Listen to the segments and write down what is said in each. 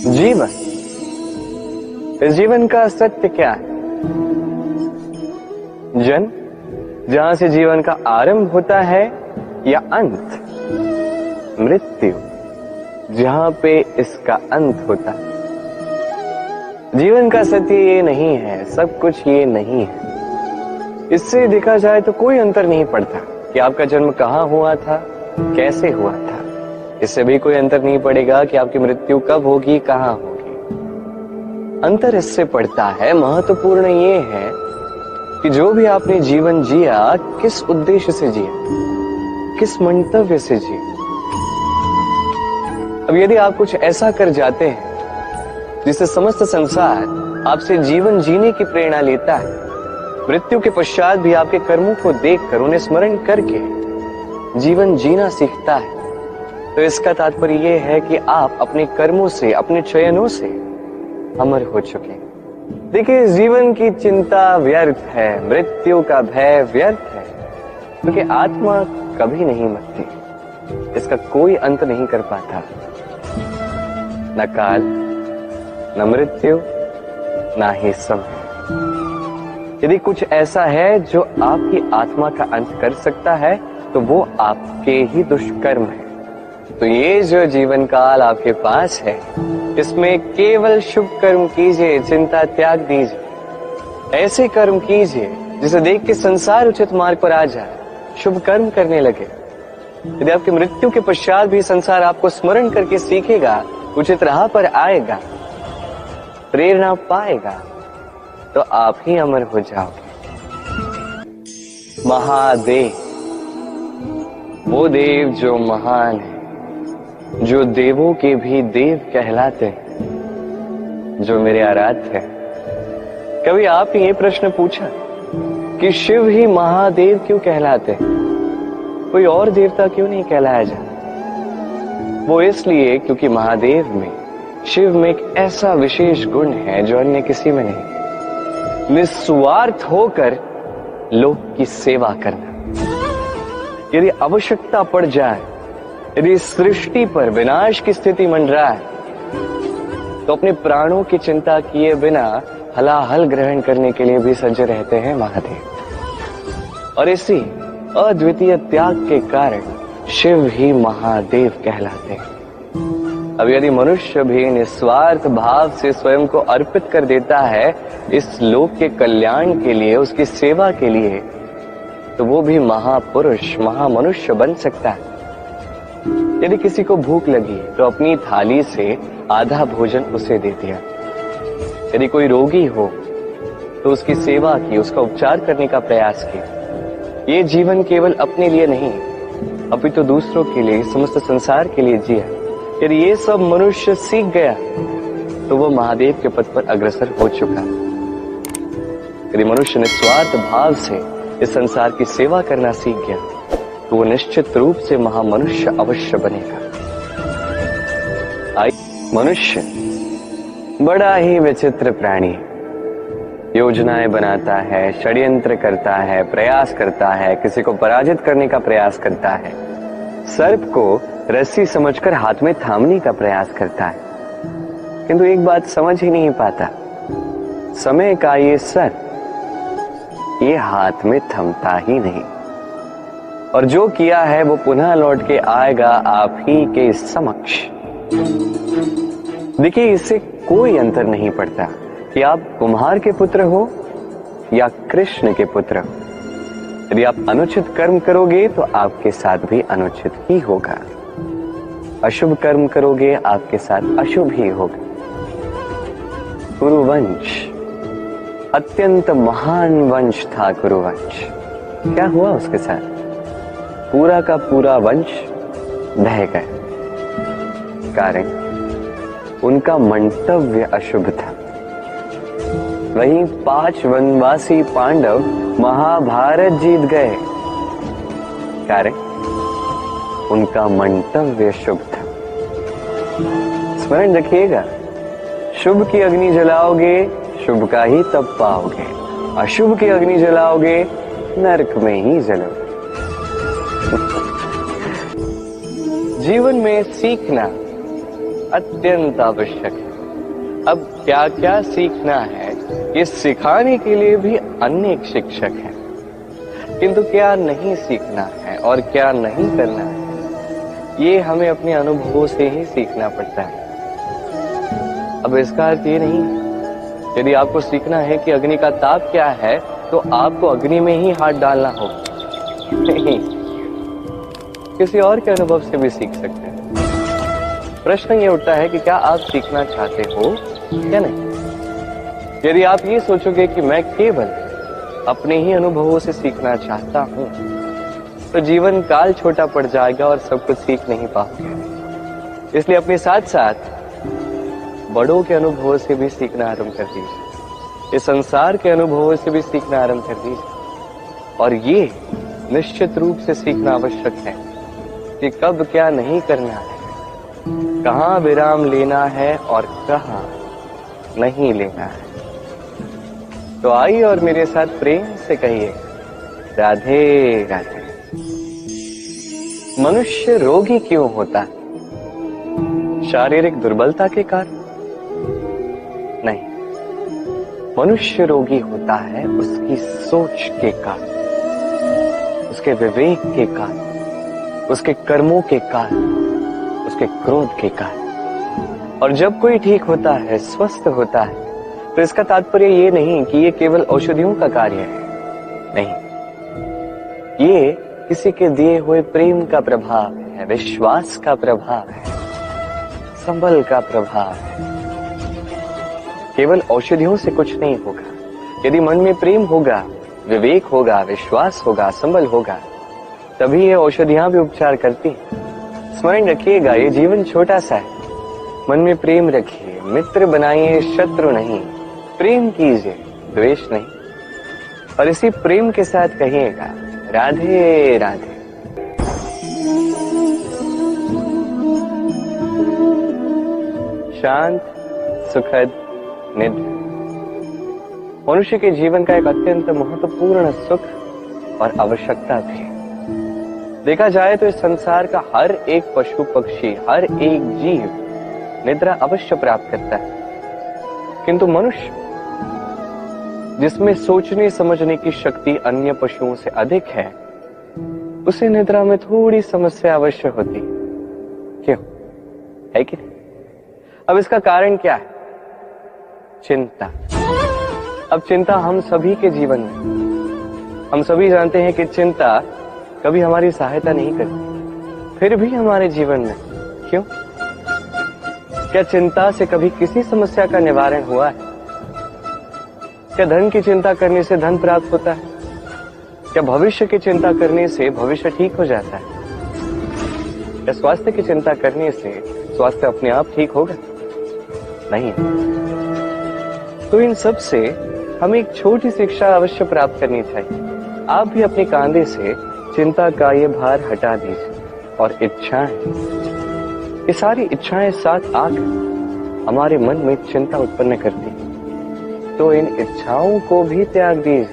जीवन, इस जीवन का सत्य क्या है? जन्म, जहां से जीवन का आरंभ होता है, या अंत? मृत्यु, जहां पे इसका अंत होता है। जीवन का सत्य ये नहीं है, सब कुछ ये नहीं है। इससे देखा जाए तो कोई अंतर नहीं पड़ता कि आपका जन्म कहां हुआ था, कैसे हुआ था। इससे भी कोई अंतर नहीं पड़ेगा कि आपकी मृत्यु कब होगी, कहां होगी। अंतर इससे पड़ता है, महत्वपूर्ण ये है कि जो भी आपने जीवन जिया, किस उद्देश्य से जिया, किस मंतव्य से जिया। अब यदि आप कुछ ऐसा कर जाते हैं जिससे समस्त संसार आपसे जीवन जीने की प्रेरणा लेता है, मृत्यु के पश्चात भी आपके कर्मों को देखकर, उन्हें स्मरण करके जीवन जीना सीखता है, तो इसका तात्पर्य यह है कि आप अपने कर्मों से, अपने चयनों से अमर हो चुके हैं। देखिए, जीवन की चिंता व्यर्थ है, मृत्यु का भय व्यर्थ है, क्योंकि आत्मा कभी नहीं मरती, इसका कोई अंत नहीं कर पाता। न काल, न मृत्यु, ना ही समय। यदि कुछ ऐसा है जो आपकी आत्मा का अंत कर सकता है, तो वो आपके ही दुष्कर्म है। तो ये जो जीवन काल आपके पास है, इसमें केवल शुभ कर्म कीजिए, चिंता त्याग दीजिए। ऐसे कर्म कीजिए जिसे देख के संसार उचित मार्ग पर आ जाए, शुभ कर्म करने लगे। यदि आपकी मृत्यु के पश्चात भी संसार आपको स्मरण करके सीखेगा, उचित राह पर आएगा, प्रेरणा पाएगा, तो आप ही अमर हो जाओगे। महादेव, वो देव जो महान है, जो देवों के भी देव कहलाते हैं, जो मेरे आराध्य है। कभी आपने ये प्रश्न पूछा कि शिव ही महादेव क्यों कहलाते हैं, कोई और देवता क्यों नहीं कहलाया जाता? वो इसलिए क्योंकि महादेव में, शिव में एक ऐसा विशेष गुण है जो अन्य किसी में नहीं। निस्वार्थ होकर लोक की सेवा करना। यदि आवश्यकता पड़ जाए, यदि सृष्टि पर विनाश की स्थिति मंडरा है, तो अपने प्राणों की चिंता किए बिना हलाहल ग्रहण करने के लिए भी सज्ज रहते हैं महादेव। और इसी अद्वितीय त्याग के कारण शिव ही महादेव कहलाते हैं। अब यदि मनुष्य भी निस्वार्थ भाव से स्वयं को अर्पित कर देता है इस लोक के कल्याण के लिए, उसकी सेवा के लिए, तो वो भी महापुरुष, महामनुष्य बन सकता है। यदि किसी को भूख लगी तो अपनी थाली से आधा भोजन उसे दे दिया। यदि कोई रोगी हो तो उसकी सेवा की, उसका उपचार करने का प्रयास किया। ये जीवन केवल अपने लिए नहीं, अपितु दूसरों के लिए, समस्त संसार के लिए जिया। यदि ये सब मनुष्य सीख गया तो वो महादेव के पद पर अग्रसर हो चुका। यदि मनुष्य निस्वार्थ भाव से इस संसार की सेवा करना सीख गया, तो वो निश्चित रूप से महामनुष्य अवश्य बनेगा। मनुष्य बड़ा ही विचित्र प्राणी है। योजनाएं बनाता है, षड्यंत्र करता है, प्रयास करता है, किसी को पराजित करने का प्रयास करता है, सर्प को रस्सी समझकर हाथ में थामने का प्रयास करता है। किंतु एक बात समझ ही नहीं पाता, समय का ये सर्प ये हाथ में थमता ही नहीं, और जो किया है वो पुनः लौट के आएगा आप ही के समक्ष। देखिए, इससे कोई अंतर नहीं पड़ता कि आप कुम्हार के पुत्र हो या कृष्ण के पुत्र हो। यदि आप अनुचित कर्म करोगे तो आपके साथ भी अनुचित ही होगा, अशुभ कर्म करोगे आपके साथ अशुभ ही होगा। कुरुवंश अत्यंत महान वंश था। कुरुवंश क्या हुआ उसके साथ? पूरा का पूरा वंश ढह गया। कारण उनका मंतव्य अशुभ था। वहीं 5 वनवासी पांडव महाभारत जीत गए, कारण उनका मंतव्य शुभ था। स्मरण रखिएगा, शुभ की अग्नि जलाओगे शुभ का ही तप पाओगे, अशुभ की अग्नि जलाओगे नरक में ही जलोगे। जीवन में सीखना अत्यंत आवश्यक है। अब क्या क्या सीखना है ये सिखाने के लिए भी अनेक शिक्षक हैं, किंतु क्या नहीं सीखना है और क्या नहीं करना है ये हमें अपने अनुभवों से ही सीखना पड़ता है। अब इसका अर्थ ये नहीं है यदि आपको सीखना है कि अग्नि का ताप क्या है तो आपको अग्नि में ही हाथ डालना होगा, नहीं, किसी और के अनुभव से भी सीख सकते हैं। प्रश्न ये उठता है कि क्या आप सीखना चाहते हो या नहीं। यदि आप ये सोचोगे कि मैं केवल अपने ही अनुभवों से सीखना चाहता हूं तो जीवन काल छोटा पड़ जाएगा और सब कुछ सीख नहीं पाओगे। इसलिए अपने साथ साथ बड़ों के अनुभवों से भी सीखना आरंभ कर दीजिए, इस संसार के अनुभवों से भी सीखना आरंभ कर दीजिए। और ये निश्चित रूप से सीखना आवश्यक है कि कब क्या नहीं करना है, कहाँ विराम लेना है और कहाँ नहीं लेना है। तो आइए और मेरे साथ प्रेम से कहिए राधे राधे। मनुष्य रोगी क्यों होता है? शारीरिक दुर्बलता के कारण नहीं, मनुष्य रोगी होता है उसकी सोच के कारण, उसके विवेक के कारण, उसके कर्मों के कारण, उसके क्रोध के कारण। और जब कोई ठीक होता है, स्वस्थ होता है, तो इसका तात्पर्य ये नहीं कि ये केवल औषधियों का कार्य है, नहीं, ये किसी के दिए हुए प्रेम का प्रभाव है, विश्वास का प्रभाव है, संबल का प्रभाव है। केवल औषधियों से कुछ नहीं होगा। यदि मन में प्रेम होगा, विवेक होगा, विश्वास होगा, संबल होगा, तभी ये औषधियां भी उपचार करती हैं। स्मरण रखिएगा, ये जीवन छोटा सा है। मन में प्रेम रखिए, मित्र बनाइए, शत्रु नहीं। प्रेम कीजिए, द्वेष नहीं। और इसी प्रेम के साथ कहिएगा राधे राधे। शांत, सुखद निद्रा मनुष्य के जीवन का एक अत्यंत महत्वपूर्ण सुख और आवश्यकता थी। देखा जाए तो इस संसार का हर एक पशु पक्षी, हर एक जीव निद्रा अवश्य प्राप्त करता है, किंतु मनुष्य जिसमें सोचने समझने की शक्ति अन्य पशुओं से अधिक है, उसे निद्रा में थोड़ी समस्या अवश्य होती है। क्यों है कि नहीं? अब इसका कारण क्या है? चिंता। अब चिंता हम सभी के जीवन में, हम सभी जानते हैं कि चिंता कभी हमारी सहायता नहीं करती, फिर भी हमारे जीवन में क्यों? क्या चिंता से कभी किसी समस्या का निवारण हुआ है? क्या धन की चिंता करने से धन प्राप्त होता है? क्या भविष्य की चिंता करने से भविष्य ठीक हो जाता है? क्या स्वास्थ्य की चिंता करने से स्वास्थ्य अपने आप ठीक होगा? नहीं। तो इन सब से हमें एक छोटी शिक्षा अवश्य प्राप्त करनी चाहिए। आप भी अपने कांधे से चिंता का ये भार हटा दीजिए और इच्छाएं, ये सारी इच्छाएं साथ आकर हमारे मन में चिंता उत्पन्न करती हैं। तो इन इच्छाओं को भी त्याग दीजिए,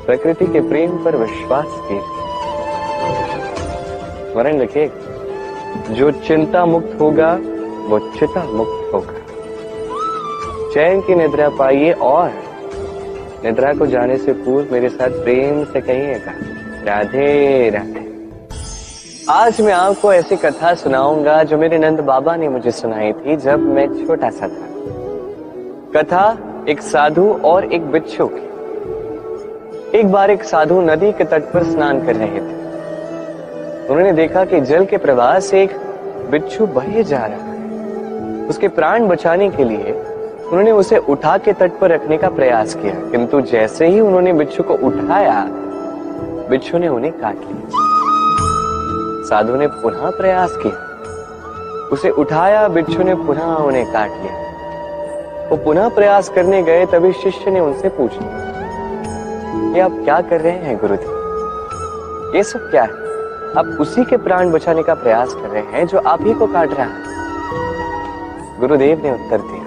प्रकृति के प्रेम पर विश्वास कीजिए। स्मरण रखिए, जो चिंता मुक्त होगा वो चिता मुक्त होगा। चैन की निद्रा पाइए और निद्रा को जाने से पूर्व मेरे साथ प्रेम से कहिएगा राधे राधे। आज मैं आपको ऐसी कथा सुनाऊंगा जो मेरे नंद बाबा ने मुझे सुनाई थी जब मैं छोटा सा था। कथा एक साधु और एक बिच्छू की। एक बार एक साधु नदी के तट पर स्नान कर रहे थे। उन्होंने देखा कि जल के प्रवाह से एक बिच्छू बहे जा रहा है। उसके प्राण बचाने के लिए उन्होंने उसे उठा के तट पर रखने का प्रयास किया, किंतु जैसे ही उन्होंने बिच्छू को उठाया, बिच्छू ने उन्हें काट लिया। साधु ने पुनः प्रयास किया, उसे उठाया, बिच्छू ने पुनः उन्हें काट लिया। वो पुनः प्रयास करने गए, तभी शिष्य ने उनसे पूछा, ये आप क्या कर रहे हैं गुरुदेव? ये सब क्या है? आप उसी के प्राण बचाने का प्रयास कर रहे हैं जो आप ही को काट रहा है। गुरुदेव ने उत्तर दिया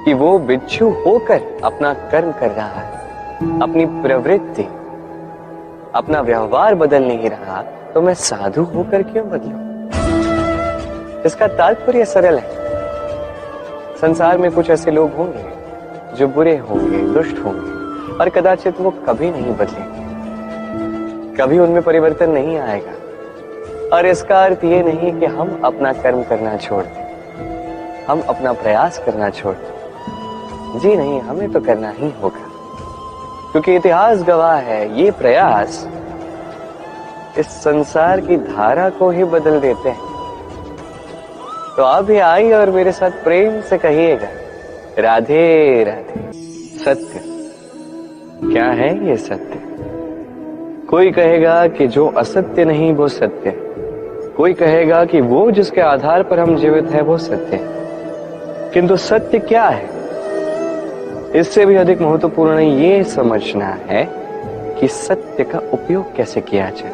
कि वो बिच्छू होकर अपना कर्म कर रहा है, अपनी प्रवृत्ति, अपना व्यवहार बदल नहीं रहा, तो मैं साधु होकर क्यों बदलूं? इसका तात्पर्य सरल है। संसार में कुछ ऐसे लोग होंगे जो बुरे होंगे, दुष्ट होंगे और कदाचित वो कभी नहीं बदलेंगे, कभी उनमें परिवर्तन नहीं आएगा। और इसका अर्थ ये नहीं कि हम अपना कर्म करना छोड़ दें, हम अपना प्रयास करना छोड़ दें। जी नहीं, हमें तो करना ही होगा, क्योंकि इतिहास गवाह है ये प्रयास इस संसार की धारा को ही बदल देते हैं। तो आप भी आइए और मेरे साथ प्रेम से कहिएगा, राधे राधे। सत्य क्या है ये सत्य? कोई कहेगा कि जो असत्य नहीं वो सत्य, कोई कहेगा कि वो जिसके आधार पर हम जीवित हैं वो सत्य है। किंतु सत्य क्या है? इससे भी अधिक महत्वपूर्ण ये समझना है कि सत्य का उपयोग कैसे किया जाए।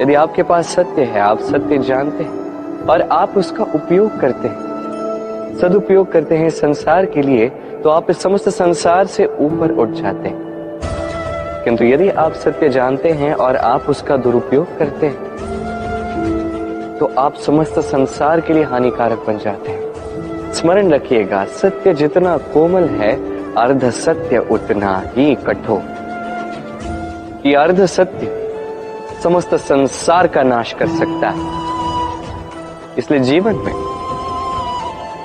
यदि आपके पास सत्य है, आप सत्य जानते हैं और आप उसका उपयोग करते हैं, सदुपयोग करते हैं संसार के लिए, तो आप इस समस्त संसार से ऊपर उठ जाते हैं। किंतु यदि आप सत्य जानते हैं और आप उसका दुरुपयोग करते हैं, तो आप समस्त संसार के लिए हानिकारक बन जाते हैं। स्मरण रखिएगा, सत्य जितना कोमल है, अर्ध सत्य उतना ही कठोर। ये अर्ध सत्य समस्त संसार का नाश कर सकता है। इसलिए जीवन में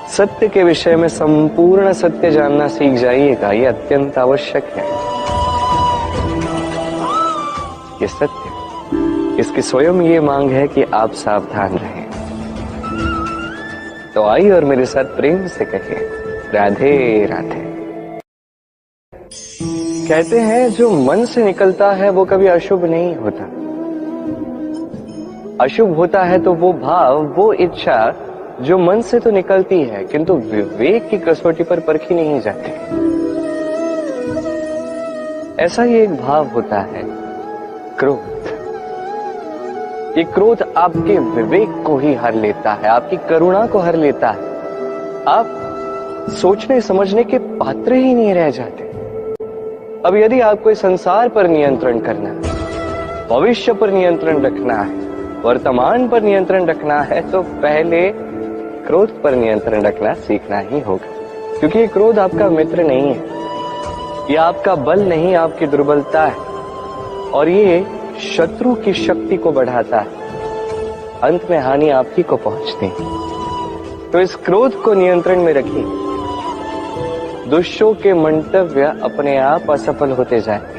सत्य के विषय में संपूर्ण सत्य जानना सीख जाइएगा, यह अत्यंत आवश्यक है। ये सत्य, इसकी स्वयं ये मांग है कि आप सावधान रहें। तो आइए और मेरे साथ प्रेम से कहिए, राधे राधे। कहते हैं जो मन से निकलता है वो कभी अशुभ नहीं होता। अशुभ होता है तो वो भाव, वो इच्छा जो मन से तो निकलती है किंतु विवेक की कसौटी पर परखी नहीं जाती। ऐसा ही एक भाव होता है क्रोध। ये क्रोध आपके विवेक को ही हर लेता है, आपकी करुणा को हर लेता है। आप सोचने समझने के पात्र ही नहीं रह जाते। अब यदि आपको इस संसार पर नियंत्रण करना है, भविष्य पर नियंत्रण रखना है, वर्तमान पर नियंत्रण रखना है, तो पहले क्रोध पर नियंत्रण रखना सीखना ही होगा। क्योंकि ये क्रोध आपका मित्र नहीं है, ये आपका बल नहीं, आपकी दुर्बलता है, और ये शत्रु की शक्ति को बढ़ाता है। अंत में हानि आप ही को पहुंचती है। तो इस क्रोध को नियंत्रण में रखिए। दुष्टों के मंतव्य अपने आप असफल होते जाए।